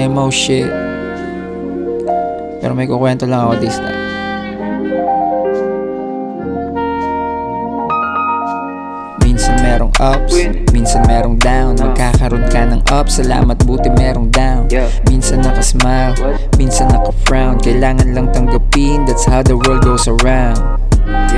same old shit. Pero may kukwento lang ako this time. Minsan merong ups, minsan merong down. Magkakaroon ka ng ups, salamat buti merong down. Minsan naka-smile, minsan naka-frown. Kailangan lang tanggapin, that's how the world goes around.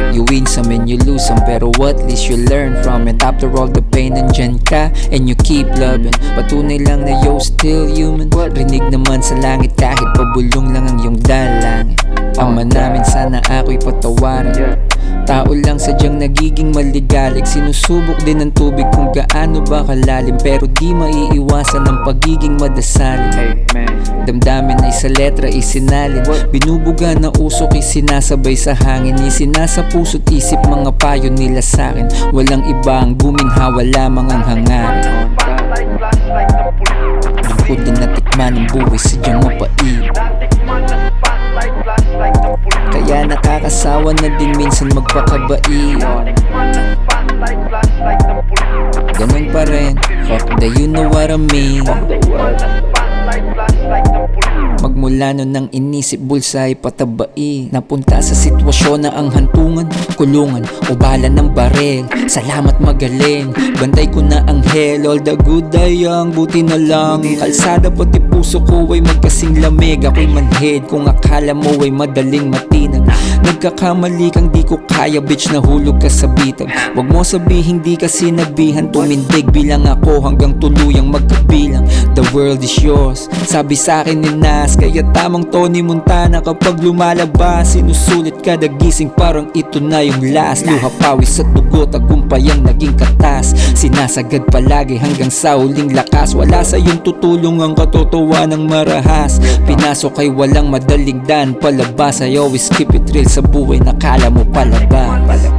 You win some and you lose some, pero at least you learn from it. After all the pain, nandyan ka and you keep loving. Patunay lang na you're still human. Rinig naman sa langit kahit pabulong lang ang iyong dalangin. Ama namin sana ako'y patawarin. Tao lang sadyang nagiging maligalig. Sinusubok din ng tubig kung gaano ba kalalim, pero di maiiwasan ang pagiging madasalin. Damdamin ay sa letra isinalin. Binubuga na usok isinasabay sa hangin. Isinasa puso't isip mga payo nila sa'kin. Walang iba ang guminhawa lamang ang hangarin. Lingkod din natikman ng buhay sadyang mapait. Kaya nakakasawa na din minsan magpakabait. Ganun pa rin, fuck the you know what I mean. Magmula nun nang inisip bulsa ay patabai. Napunta sa sitwasyon na ang hantungan, kulungan o bala ng barel. Salamat magaling, bantay ko na ang hell. All the good ay ang buti na lang. Kalsada pati puso ko ay magkasing lamig. Ako'y manhid kung akala mo ay madaling matinag. Nagkakamali kang di ko kaya, bitch, nahulog ka sa bitag. Wag mo sabihin di ka sinabihan, tumindig bilang ako hanggang tuluyang magkabilang. The world is yours, sabi sa'kin ni Nas. Kaya tamang Tony Montana kapag lumalabas. Sinusulit kada gising parang ito na yung last. Luha pawis sa dugo, tagumpay ang naging katas. Sinasagad palagi hanggang sa huling lakas. Wala sa iyong tutulong ang katotohanan ng marahas. Pinasok ay walang madaling daan palabas. I always keep it real sa buhay, nakala mo palabas.